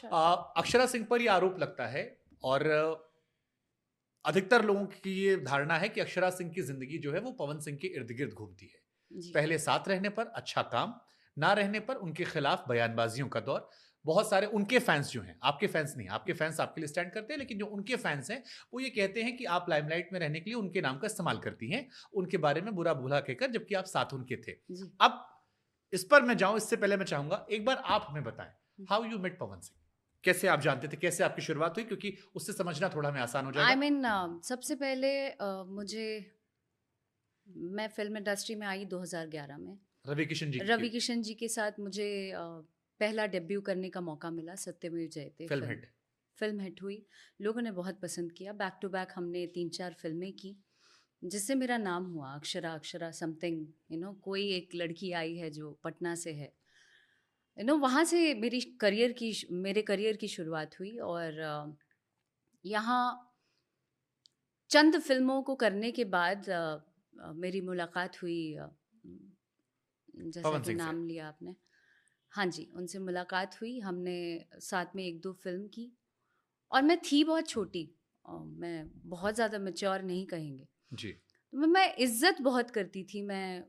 अक्षरा सिंह पर ये आरोप लगता है और अधिकतर लोगों की ये धारणा है कि अक्षरा सिंह की जिंदगी जो है वो पवन सिंह के इर्द गिर्द घूमती है। जी। पहले साथ रहने पर अच्छा काम, ना रहने पर उनके खिलाफ बयानबाजियों का दौर। बहुत सारे उनके फैंस जो हैं, आपके फैंस नहीं, आपके फैंस आपके लिए स्टैंड करते हैं, लेकिन जो उनके फैंस हैं वो ये कहते हैं कि आप लाइमलाइट में रहने के लिए उनके नाम का इस्तेमाल करती हैं, उनके बारे में बुरा भला कहकर, जबकि आप साथ उनके थे। जी। अब इस पर मैं जाऊं इससे पहले मैं चाहूंगा एक बार आप हमें बताएं, how you met Pawan Singh. कैसे आप जानते थे, कैसे आपकी शुरुआत हुई, क्योंकि उससे समझना थोड़ा हमें आसान हो आई जाएगा। मीन सबसे पहले मुझे मैं फ़िल्म इंडस्ट्री में आई 2011 में। रवि किशन जी की रवि किशन जी के साथ मुझे पहला डेब्यू करने का मौका मिला, सत्यमेव जयते film film. Hit. Film hit हुई, लोगों ने बहुत पसंद किया। बैक टू बैक हमने 3-4 फ़िल्में की, जिससे मेरा नाम हुआ अक्षरा, अक्षरा समथिंग, कोई एक लड़की आई है जो पटना से है। वहाँ से मेरे करियर की शुरुआत हुई और यहाँ चंद फ़िल्मों को करने के बाद मेरी मुलाकात हुई जैसा पवन कि सिंह से। नाम लिया आपने। हाँ जी, उनसे मुलाकात हुई, हमने साथ में 1-2 फ़िल्म की और मैं थी बहुत छोटी। मैं बहुत ज़्यादा मैच्योर नहीं कहेंगे। जी। मैं इज़्ज़त बहुत करती थी, मैं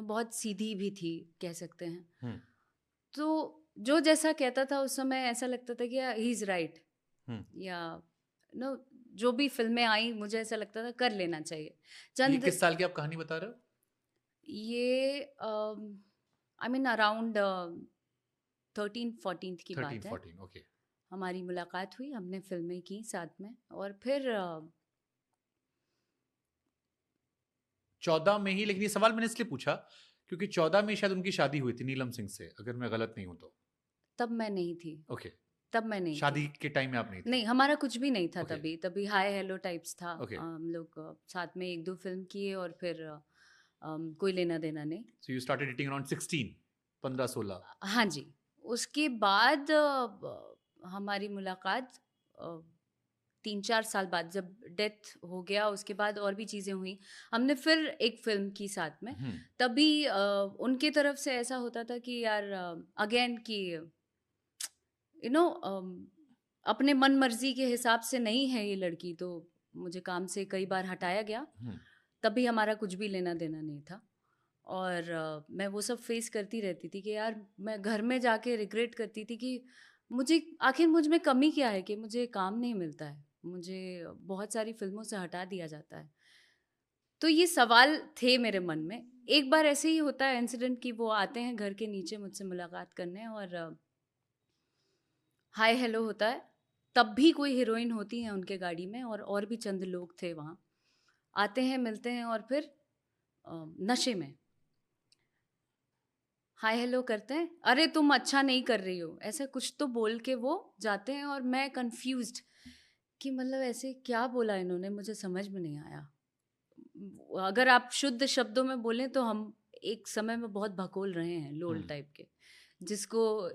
बहुत सीधी भी थी, कह सकते हैं। हम्म। तो जो जैसा कहता था उस समय ऐसा लगता था कि ही इज़ राइट, हम्म। या नो जो भी फ़िल्में आई मुझे ऐसा लगता था कर लेना चाहिए। ये चंद किस साल की आप कहानी बता रहे हो? ये आई मीन अराउंड 13-14 की थर्टीन बात है। Fourteen okay. हमारी मुलाकात हुई, हमने फ़िल्में की साथ में और फिर 14 में ही, लेकिन ये सवाल मैंने इसलिए पूछा क्योंकि 14 में शायद उनकी शादी हुई थी नीलम सिंह से, अगर मैं गलत नहीं हूं तो। तब मैं नहीं थी, ओके। तब मैं नहीं थी। शादी के टाइम में आप नहीं थी। नहीं, हमारा कुछ भी नहीं था ओके। तभी, तभी हाय हेलो टाइप्स था। ओके। हम लोग साथ में 1-2 फ़िल्म किए और फिर कोई लेना-देना नहीं। So you started dating around 16, 15-16। हाँ जी, उसके बाद हमारी मुलाकात अ, 3-4 साल बाद जब डेथ हो गया, उसके बाद और भी चीज़ें हुई। हमने फिर एक फ़िल्म की साथ में। हम्म। तभी उनके तरफ से ऐसा होता था कि यार अगेन कि यू नो अपने मन मर्ज़ी के हिसाब से नहीं है ये लड़की, तो मुझे काम से कई बार हटाया गया। हम्म। तभी हमारा कुछ भी लेना-देना नहीं था और मैं वो सब फ़ेस करती रहती थी कि यार मैं घर में जाके रिग्रेट करती थी कि मुझे आखिर मुझ में कमी क्या है कि मुझे काम नहीं मिलता है। मुझे बहुत सारी फ़िल्मों से हटा दिया जाता है। तो ये सवाल थे मेरे मन में। एक बार ऐसे ही होता है इंसिडेंट कि वो आते हैं घर के नीचे मुझसे मुलाकात करने और हाय हेलो होता है। तब भी कोई हीरोइन होती है उनके गाड़ी में और भी चंद लोग थे वहाँ। आते हैं, मिलते हैं और फिर नशे में हाय हेलो करते हैं, अरे तुम अच्छा नहीं कर रही हो, ऐसा कुछ तो बोल के वो जाते हैं और मैं कन्फ्यूज़्ड कि मतलब ऐसे क्या बोला इन्होंने, मुझे समझ में नहीं आया। अगर आप शुद्ध शब्दों में बोलें तो हम एक समय में बहुत भकोल रहे हैं, लोल हम्म। टाइप के, जिसको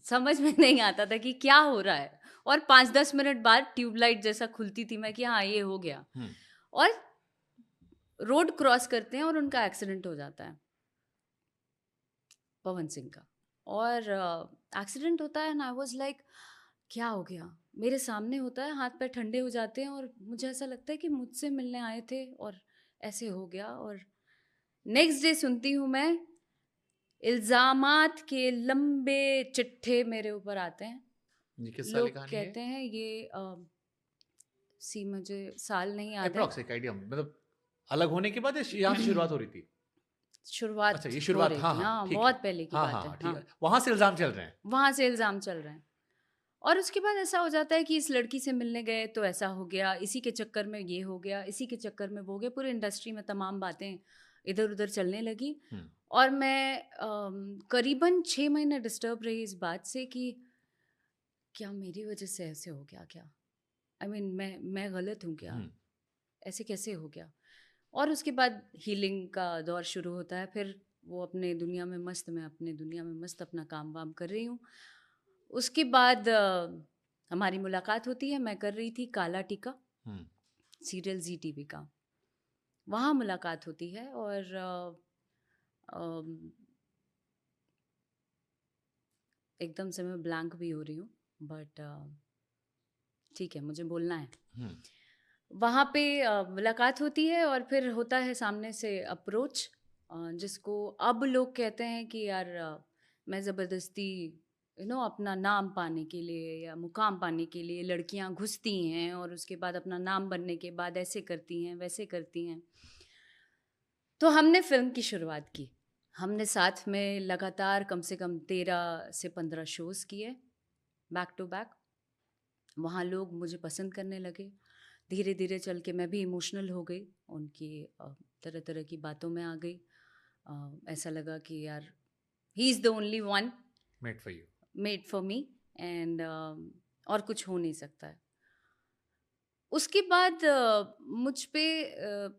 समझ में नहीं आता था कि क्या हो रहा है और 5-10 मिनट बाद ट्यूबलाइट जैसा खुलती थी मैं कि हाँ, ये हो गया हम्म। और रोड क्रॉस करते हैं और उनका एक्सीडेंट हो जाता है, पवन सिंह का। और एक्सीडेंट होता है एंड आई वाज़ लाइक क्या हो गया? मेरे सामने होता है, हाथ-पैर ठंडे हो जाते हैं और मुझे ऐसा लगता है कि मुझसे मिलने आए थे और ऐसे हो गया और नेक्स्ट डे सुनती हूँ मैं, इल्ज़ामात के लंबे चिट्ठे मेरे ऊपर आते हैं। ये किस साल की लोग कहानी है? कहते हैं ये मुझे साल नहीं याद है। अप्रॉक्स एक आइडिया, मतलब अलग होने के बाद या यहाँ से शुरुआत हो रही थी? अच्छा, शुरुआत ये हो शुरुआत, रही हाँ थी। हाँ हाँ, ठीक है। बहुत पहले की हाँ हाँ बात हाँ है। ठीक हाँ, है, वहां से इल्जाम चल रहे हैं। वहाँ से इल्ज़ाम चल रहे हैं। और उसके बाद ऐसा हो जाता है कि इस लड़की से मिलने गए तो ऐसा हो गया, इसी के चक्कर में ये हो गया, इसी के चक्कर में वो हो गया, पूरी इंडस्ट्री में तमाम बातें इधर-उधर चलने लगी हम्म। और मैं करीबन 6 महीने डिस्टर्ब रही इस बात से कि क्या मेरी वजह से ऐसे हो गया क्या? आई मीन मैं गलत हूँ क्या? हम्म। ऐसे कैसे हो गया? और उसके बाद हीलिंग का दौर शुरू होता है, फिर वो अपने दुनिया में मस्त, मैं अपने दुनिया में मस्त अपना काम-वाम कर रही हूँ। उसके बाद हमारी मुलाकात होती है, मैं कर रही थी काला टीका, हम्म। सीरियल ज़ी टीवी का। वहाँ मुलाकात होती है और अम, एकदम से मैं ब्लैंक भी हो रही हूँ, बट ठीक है, मुझे बोलना है। हम्म, वहाँ पे मुलाकात होती है और फिर होता है सामने से अप्रोच, जिसको अब लोग कहते हैं कि यार मैं ज़बरदस्ती अपना नाम पाने के लिए या मुकाम पाने के लिए लड़कियाँ घुसती हैं और उसके बाद अपना नाम बनने के बाद ऐसे करती हैं वैसे करती हैं। तो हमने फ़िल्म की शुरुआत की। हमने साथ में लगातार कम से कम 13 से 15 शोज़ किए, बैक टू बैक। वहाँ लोग मुझे पसंद करने लगे। धीरे-धीरे चल के मैं भी इमोशनल हो गई, उनकी तरह-तरह की बातों में आ गई। ऐसा लगा कि यार he is the only one made for you. Made for me, and और कुछ हो नहीं सकता है। उसके बाद मुझ पे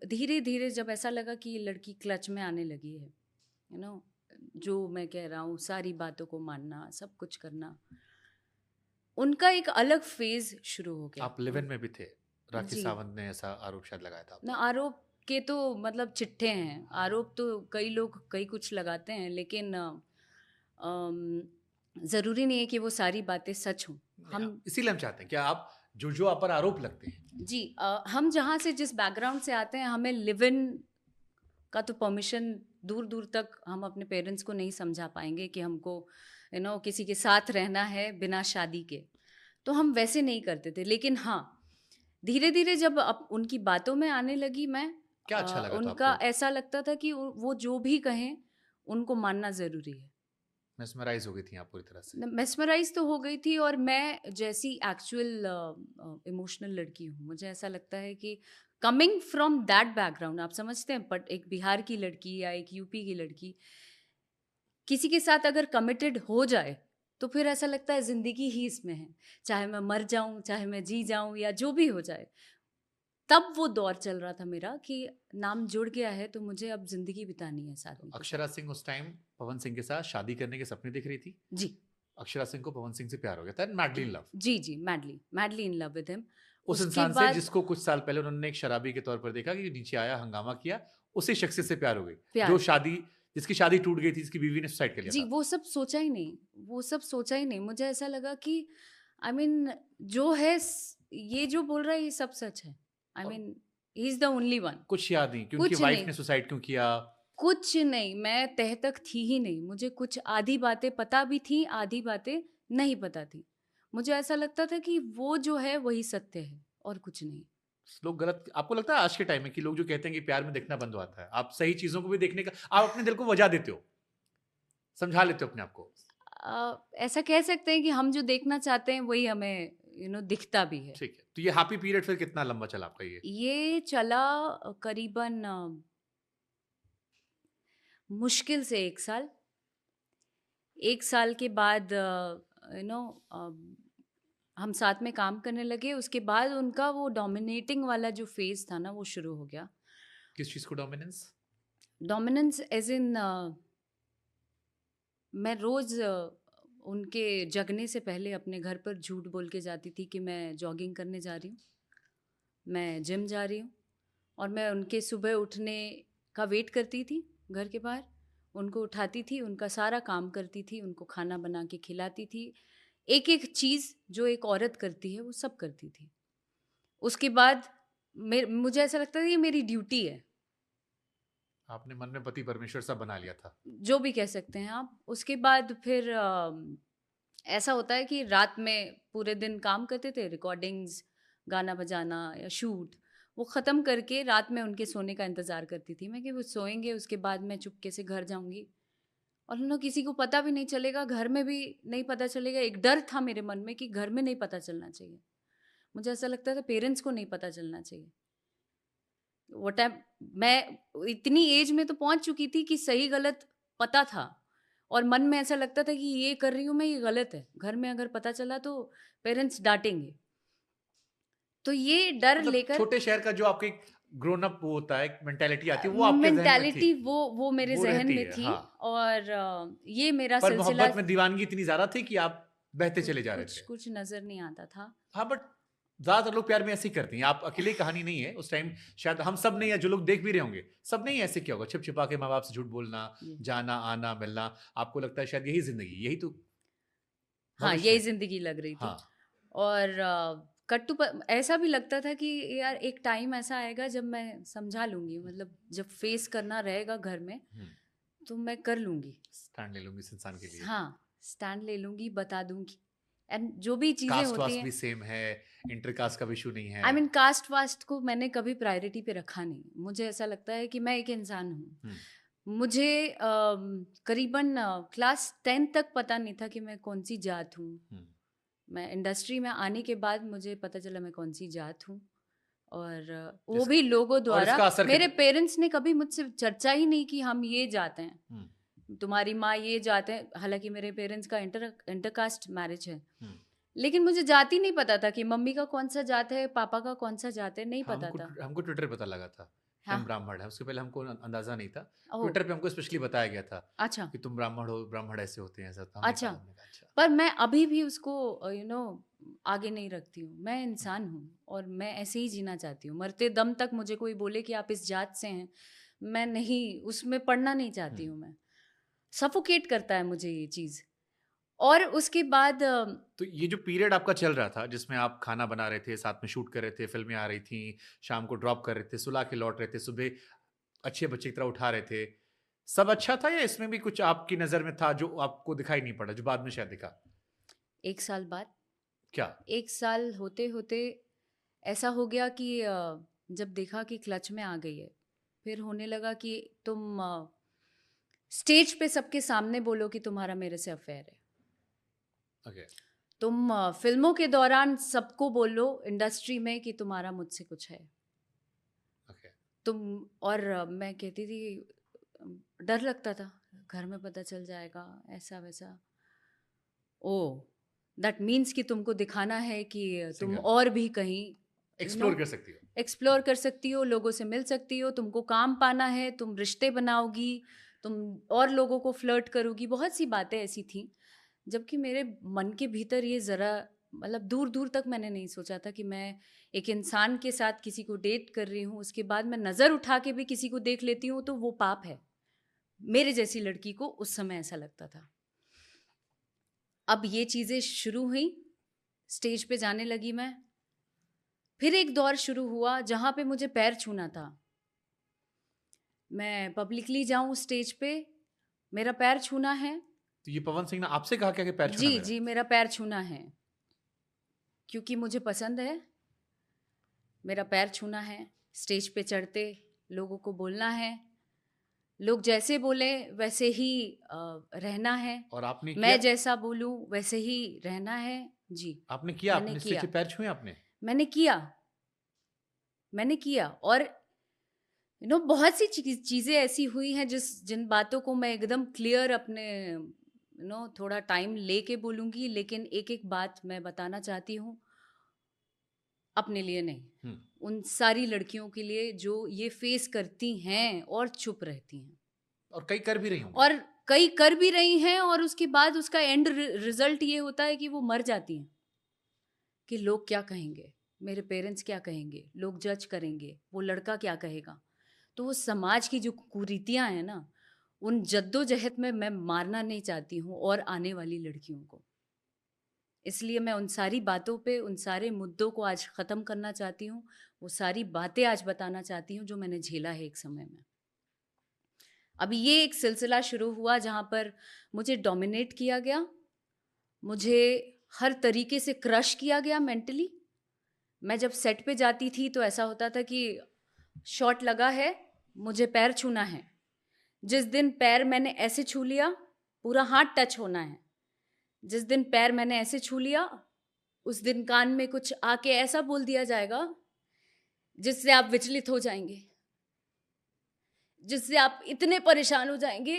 धीरे-धीरे जब ऐसा लगा कि ये लड़की क्लच में आने लगी है, यू नो जो मैं कह रहा हूँ सारी बातों को मानना, सब कुछ करना, उनका एक अलग फ़ेज़ शुरू हो गया। आप लिव इन में भी थे, राखी जी। सावंत ने ऐसा आरोप शायद लगाया था आप ना, पे। आरोप के तो मतलब चिट्ठे हैं। आरोप तो कई लोग कई कुछ लगाते हैं, लेकिन ज़रूरी नहीं है कि वो सारी बातें सच हों। हम इसीलिए हम चाहते हैं कि आप जो आप पर आरोप लगते हैं, जी, हम जहाँ से जिस बैकग्राउंड से आते हैं, हमें लिव इन का तो परमिशन दूर-दूर तक हम अपने पेरेंट्स को नहीं समझा पाएँगे कि हमको किसी के साथ रहना है बिना शादी के। तो हम वैसे नहीं करते थे। लेकिन हाँ, धीरे-धीरे जब अब उनकी बातों में आने लगी मैं, क्या अच्छा लगा था उनका आपको? ऐसा लगता था कि वो जो भी कहें, उनको मानना ज़रूरी है। मेस्मराइज हो गई थी आप पूरी तरह से। मेस्मराइज़ तो हो गई थी, और मैं जैसी एक्चुअल इमोशनल लड़की हूँ, मुझे ऐसा लगता है कि कमिंग फ्रॉम दैट बैकग्राउंड, आप समझते हैं, बट एक बिहार की लड़की या एक यूपी की लड़की किसी के साथ अगर कमिटेड हो जाए, तो फिर ऐसा लगता है ज़िंदगी ही इसमें है। चाहे मैं मर जाऊँ, चाहे मैं जी जाऊँ, या जो भी हो जाए। तब वो दौर चल रहा था मेरा कि नाम जुड़ गया है, तो मुझे अब ज़िंदगी बितानी है इस तो आदमी के अक्षरा साथ। सिंह उस टाइम पवन सिंह के साथ शादी करने के सपने देख रही थी। जी। अक्षरा सिंह को पवन सिंह से प्यार हो गया था, मैडली इन लव। जी, जी, madly madly in love with him. उस उसके इंसान से बाद जिसको कुछ साल पहले उन्होंने एक शराबी के तौर पर देखा कि नीचे आया, हंगामा किया, उसी शख्सियत से प्यार हो गई। जो प्यार। शादी जिसकी शादी टूट गई थी, जिसकी बीवी ने सुसाइड कर लिया जी, था। वो सब सोचा ही नहीं, वो सब सोचा ही नहीं। मुझे ऐसा लगा कि आई मीन जो है ये जो बोल रहा है ये सब सच है। आई और mean he is the only one. कुछ याद नहीं कि उनकी कुछ वाइफ नहीं, ने सुसाइड क्यों किया। कुछ नहीं, मैं तह तक थी ही नहीं। मुझे कुछ आधी बातें पता भी थी, आधी बातें नहीं पता थी। मुझे ऐसा लगता था कि वो जो है वही सत्य है और कुछ नहीं। लोग गलत, आपको लगता है आज के टाइम में कि लोग जो कहते हैं कि प्यार में देखना बंद हो आता है, आप सही चीजों को भी देखने का, आप अपने दिल को वजह देते हो, समझा लेते हो अपने आप को। ऐसा कह सकते हैं कि हम जो देखना चाहते हैं वही हमें दिखता भी है। ठीक है, तो ये हैप्पी पीरियड फिर कितना लंबा चला आपका ये? ये चला करीबन मुश्किल से 1 साल। 1 साल के बाद हम साथ में काम करने लगे। उसके बाद उनका वो डोमिनेटिंग वाला जो फ़ेज़ था ना, वो शुरू हो गया। किस चीज को डोमिनेंस? डोमिनेंस ऐज़ इन मैं रोज़ उनके जगने से पहले अपने घर पर झूठ बोल के जाती थी कि मैं जॉगिंग करने जा रही हूँ, मैं जिम जा रही हूँ, और मैं उनके सुबह उठने का वेट करती थी घर के बाहर। उनको उठाती थी, उनका सारा काम करती थी, उनको खाना बना के खिलाती थी। एक-एक चीज़ जो एक औरत करती है, वो सब करती थी। उसके बाद मुझे ऐसा लगता था ये मेरी ड्यूटी है, आपने मन में पति परमेश्वर सा बना लिया था। जो भी कह सकते हैं आप। उसके बाद फिर ऐसा होता है कि रात में पूरे दिन काम करते थे, रिकॉर्डिंग्स, गाना बजाना या शूट, वो ख़त्म करके रात में उनके सोने का इंतज़ार करती थी मैं कि वो सोएंगे, उसके बाद मैं चुपके से घर जाऊंगी, और किसी को पता भी नहीं चलेगा, घर में भी नहीं पता चलेगा। एक डर था मेरे मन में कि घर में नहीं पता चलना चाहिए। मुझे ऐसा लगता था पेरेंट्स को नहीं पता चलना चाहिए। वो टाइम मैं इतनी एज में तो पहुंच चुकी थी कि सही गलत पता था, और मन में ऐसा लगता था कि ये कर रही हूँ मैं, ये गलत है। घर में अगर पता चला तो पेरेंट्स डांटेंगे। तो ये डर मतलब लेकर छोटे शहर का जो आपके ग्रोन अप वो होता है, मेंटालिटी आती है, वो आपके जहन में थी। मेंटालिटी वो मेरे वो ज़हन रहती में है, थी, हाँ। और ये मेरा पर सिलसिला मोहब्बत में दीवानगी इतनी ज्यादा थी कि आप बहते चले जा रहे कुछ थे। कुछ नज़र नहीं आता था। हाँ, बट ज्यादातर लोग प्यार में ऐसे ही करते हैं। आप अकेले कहानी नहीं है उस टाइम, शायद हम सब ने, या जो लोग देख भी रहे होंगे, सब ने ही ऐसे किया होगा, छिप छिपा के माँ बाप से झूठ बोलना, जी। जाना आना मिलना। आपको लगता है शायद यही जिंदगी, यही तो हाँ, भविष्य यही है। ज़िंदगी लग रही थी। हाँ। और कट्टू प ऐसा भी लगता था कि यार एक टाइम ऐसा आएगा जब मैं समझा लूँगी, मतलब जब फेस करना रहेगा घर में, हुँ, तो मैं कर लूँगी। स्टैंड ले लूँगी इस इंसान के लिए। हाँ, स्टैंड ले लूँगी, बता दूँगी एंड जो भी चीज़ें कास्ट होती वास्ट हैं। भी सेम है, इंटर-कास्ट का भी इश्यू नहीं है। आई मीन कास्ट वास्ट को मैंने कभी प्रायोरिटी पे रखा नहीं। मुझे ऐसा लगता है कि मैं एक इंसान हूँ। हुँ, मुझे करीबन क्लास 10 तक पता नहीं था कि मैं कौन-सी जात हूँ। हुँ। मैं इंडस्ट्री में आने के बाद मुझे पता चला मैं कौन-सी जात हूँ। और वो इस भी लोगों और द्वारा। इसका असर मेरे कित पेरेंट्स ने कभी मुझसे चर्चा ही नहीं की हम ये जात हैं, हुँ, तुम्हारी माँ ये जात है। हालाँकि मेरे पेरेंट्स का इंटरकास्ट मैरिज है। हुँ। लेकिन मुझे जात ही नहीं पता था कि मम्मी का कौन-सा जात है, पापा का कौन-सा जात है, नहीं पता हमको था। हमको ट्विटर पे पता लगा था कि हम हाँ, ब्राह्मण हैं, उसके पहले हमको अंदाज़ा नहीं था। ओह! ट्विटर पे हमको स्पेशली बताया गया था अच्छा, कि तुम ब्राह्मण हो, ब्राह्मण ऐसे होते हैं, ऐसा। तो हमने अच्छा। कहा हमने कहा अच्छा। पर मैं अभी भी उसको आगे नहीं रखती हूँ। मैं हुँ, इंसान हूँ और मैं ऐसे ही जीना चाहती हूँ। मरते दम तक मुझे कोई बोले कि आप इस जात से हैं, मैं नहीं, उसमें पड़ना नहीं हुँ। चाहती हूँ मैं। सफोकेट करता है मुझे ये चीज़। और उसके बाद तो ये जो पीरियड आपका चल रहा था, जिसमें आप खाना बना रहे थे, साथ में शूट कर रहे थे, फ़िल्में आ रही थीं, शाम को ड्रॉप कर रहे थे, सुला के लौट रहे थे, सुबह अच्छे बच्चे की तरह उठा रहे थे। सब अच्छा था या इसमें भी कुछ आपकी नज़र में था जो आपको दिखाई नहीं पड़ा, जो बाद में शायद दिखा? 1 साल बाद, क्या? 1 साल होते-होते ऐसा हो गया कि जब देखा कि क्लच में आ गई है, फिर होने लगा कि तुम स्टेज पे सबके सामने बोलो कि तुम्हारा मेरे से अफ़ेयर है। ओके, तुम फ़िल्मों के दौरान सबको बोलो इंडस्ट्री में कि तुम्हारा मुझसे कुछ है। ओके। तुम और मैं कहती थी डर लगता था, घर में पता चल जाएगा, ऐसा-वैसा। ओह! दैट मीन्स कि तुमको दिखाना है कि तुम सिंगल, और भी कहीं यू नो एक्सप्लोर कर सकती हो। एक्सप्लोर कर सकती हो, लोगों से मिल सकती हो, तुमको काम पाना है, तुम रिश्ते बनाओगी, तुम और लोगों को फ्लर्ट करोगी, बहुत सी बातें ऐसी थीं। जबकि मेरे मन के भीतर ये ज़रा मतलब दूर-दूर तक मैंने नहीं सोचा था कि मैं एक इंसान के साथ किसी को डेट कर रही हूँ, उसके बाद मैं नज़र उठा के भी किसी को देख लेती हूँ तो वो पाप है। मेरे जैसी लड़की को उस समय ऐसा लगता था। अब ये चीज़ें शुरू हुई, स्टेज पे जाने लगी मैं। फिर एक दौर शुरू हुआ जहाँ पे मुझे पैर छूना था। मैं पब्लिकली जाऊँ स्टेज पे, मेरा पैर छूना है। तो ये पवन सिंह ने आपसे कहा क्या कि पैर छूना जी, मेरा? जी, मेरा पैर छूना है, क्योंकि मुझे पसंद है, मेरा पैर छूना है, स्टेज पे चढ़ते लोगों को बोलना है, लोग जैसे बोलें वैसे ही रहना है, और आपने किया? मैं जैसा बोलूँ वैसे ही रहना है। जी, आपने किया? मैंने आपने स्टेज किया, पे पैर छुए आपने? मैंने किया, मैंने किया। और बहुत सी चीज़ें ऐसी हुई हैं जिन बातों को मैं एकदम क्लियर अपने थोड़ा टाइम लेके बोलूँगी, लेकिन एक-एक बात मैं बताना चाहती हूँ, अपने लिए नहीं, हुँ। उन सारी लड़कियों के लिए जो ये फेस करती हैं और चुप रहती हैं। और कई कर भी रही होंगी। और कई कर भी रही हैं और उसके बाद उसका एंड रिज़ल्ट ये होता है कि वो मर जाती हैं, कि लोग क्या कहेंगे? मेरे पेरेंट्स क्या कहेंगे? लोग जज करेंगे, वो लड़का क्या कहेगा? तो वो समाज की जो कुरीतियाँ हैं ना, उन जद्दोजहद में मैं मारना नहीं चाहती हूँ और आने वाली लड़कियों को। इसलिए मैं उन सारी बातों पे, उन सारे मुद्दों को आज ख़त्म करना चाहती हूँ। वो सारी बातें आज बताना चाहती हूँ जो मैंने झेला है एक समय में। अभी ये एक सिलसिला शुरू हुआ जहाँ पर मुझे डोमिनेट किया गया, मुझे हर तरीके से क्रश किया गया मेंटली। मैं जब सेट पे जाती थी तो ऐसा होता था कि शॉट लगा है, मुझे पैर छूना है। जिस दिन पैर मैंने ऐसे छू लिया, पूरा हाथ टच होना है। जिस दिन पैर मैंने ऐसे छू लिया, उस दिन कान में कुछ आके ऐसा बोल दिया जाएगा, जिससे आप विचलित हो जाएँगे। जिससे आप इतने परेशान हो जाएँगे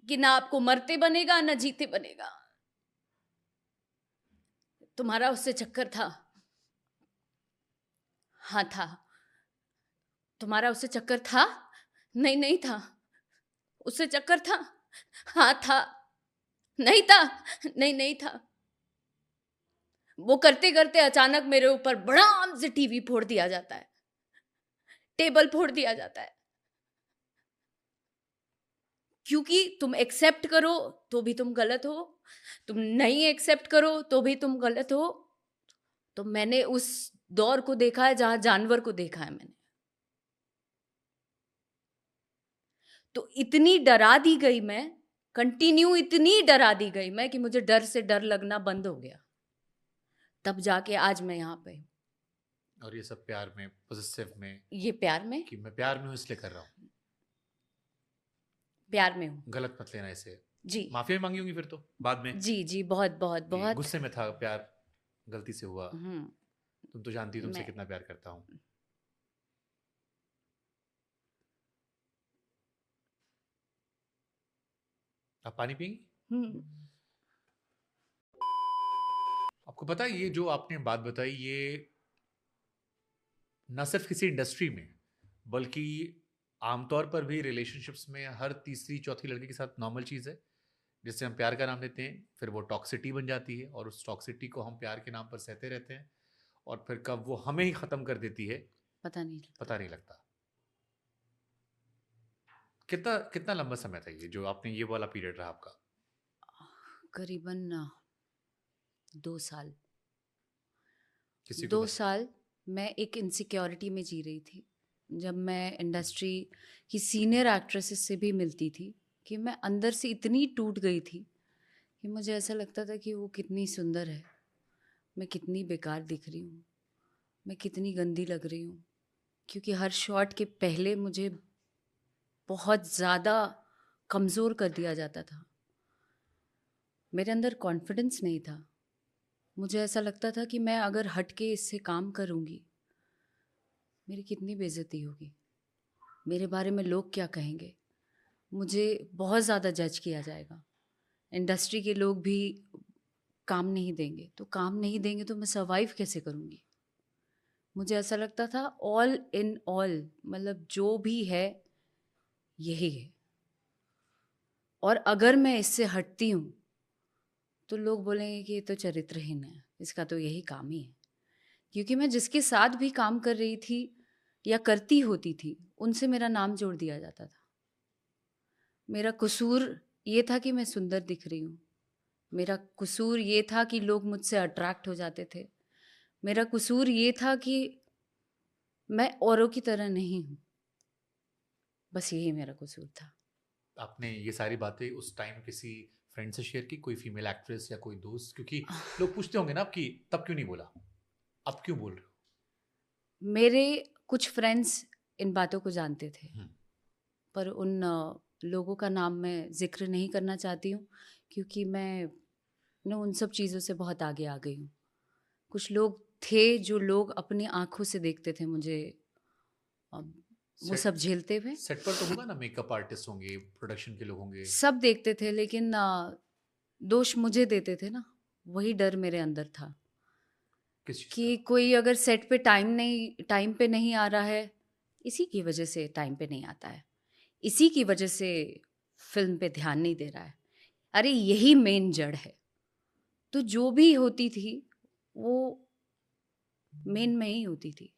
कि ना आपको मरते बनेगा, ना जीते बनेगा। तुम्हारा उससे चक्कर था? हाँ, था। तुम्हारा उससे चक्कर था? नहीं, नहीं था। उससे चक्कर था? हाँ, था। नहीं था? नहीं, नहीं था। वो करते-करते अचानक मेरे ऊपर बड़ाम से टीवी फोड़ दिया जाता है, टेबल फोड़ दिया जाता है। क्योंकि तुम एक्सेप्ट करो तो भी तुम गलत हो, तुम नहीं एक्सेप्ट करो तो भी तुम गलत हो। तो मैंने उस दौर को देखा है जहाँ जानवर को देखा है मैंने। तो इतनी डरा दी गई मैं, कंटिन्यू इतनी डरा दी गई मैं कि मुझे डर से डर लगना बंद हो गया। तब जाके आज मैं यहाँ पे हूँ। और ये सब प्यार में, पॉजिटिव में, ये प्यार में, कि मैं प्यार में हूँ इसलिए कर रहा हूँ। प्यार में हूँ। गलत मत लेना इसे। जी माफी भी मांगी होंगी फिर तो बाद में जी जी, बहुत बहुत कि बहुत। गुस्से में था, प्यार गलती से हुआ, हम्म। तुम तो जानती तुमसे मैं कितना प्यार करता हूँ। आप पानी पियेंगी? हम्म। आपको पता है ये जो आपने बात बताई, ये न सिर्फ किसी इंडस्ट्री में बल्कि आमतौर पर भी रिलेशनशिप्स में हर तीसरी चौथी लड़की के साथ नॉर्मल चीज़ है, जिससे हम प्यार का नाम लेते हैं, फिर वो टॉक्सिटी बन जाती है और उस टॉक्सिटी को हम प्यार के नाम पर सहते रहते हैं, और फिर कब वो हमें ही ख़त्म कर देती है पता नहीं लगता। पता नहीं लगता। कितना कितना लंबा समय था ये जो आपने ये वाला पीरियड रहा आपका? करीबन 2 साल। किसी को 2 साल मैं एक इनसिक्योरिटी में जी रही थी। जब मैं इंडस्ट्री की सीनियर एक्ट्रेसेस से भी मिलती थी कि मैं अंदर से इतनी टूट गई थी कि मुझे ऐसा लगता था कि वो कितनी सुंदर है, मैं कितनी बेकार दिख रही हूँ, मैं कितनी गंदी लग रही हूँ। क्योंकि हर शॉट के पहले मुझे बहुत ज़्यादा कमज़ोर कर दिया जाता था। मेरे अंदर कॉन्फिडेंस नहीं था। मुझे ऐसा लगता था कि मैं अगर हट के इससे काम करूँगी, मेरी कितनी बेइज्जती होगी, मेरे बारे में लोग क्या कहेंगे, मुझे बहुत ज़्यादा जज किया जाएगा, इंडस्ट्री के लोग भी काम नहीं देंगे, तो काम नहीं देंगे तो मैं सर्वाइव कैसे करूँगी। मुझे ऐसा लगता था ऑल इन ऑल, मतलब जो भी है यही है, और अगर मैं इससे हटती हूँ तो लोग बोलेंगे कि ये तो चरित्रहीन है, इसका तो यही काम ही है। क्योंकि मैं जिसके साथ भी काम कर रही थी या करती होती थी, उनसे मेरा नाम जोड़ दिया जाता था। मेरा कसूर ये था कि मैं सुंदर दिख रही हूँ, मेरा कसूर ये था कि लोग मुझसे अट्रैक्ट हो जाते थे, मेरा कसूर ये था कि मैं औरों की तरह नहीं हूँ। बस यही मेरा कसूर था। आपने ये सारी बातें उस टाइम किसी फ्रेंड से शेयर की, कोई फीमेल एक्ट्रेस या कोई दोस्त? क्योंकि लोग पूछते होंगे ना आपकी, तब क्यों नहीं बोला, अब क्यों बोल रहे हो? मेरे कुछ फ्रेंड्स इन बातों को जानते थे, हम्म, पर उन लोगों का नाम मैं ज़िक्र नहीं करना चाहती हूँ, क्योंकि मैं उन सब चीज़ों से बहुत आगे आ गई हूँ। कुछ लोग थे जो लोग अपनी आँखों से देखते थे मुझे, वो सेट सब झेलते हुए। सेट पर तो होगा ना, मेकअप आर्टिस्ट होंगे, प्रोडक्शन के लोग होंगे। सब देखते थे, लेकिन दोष मुझे देते थे ना, वही डर मेरे अंदर था किस चीज़ कि का? कोई अगर सेट पे टाइम पे नहीं आ रहा है, इसी की वजह से टाइम पे नहीं आता है, इसी की वजह से फिल्म पे ध्यान नहीं दे रहा है, अरे यही मेन जड़ है। तो जो भी होती थी वो मेन में ही होती थी।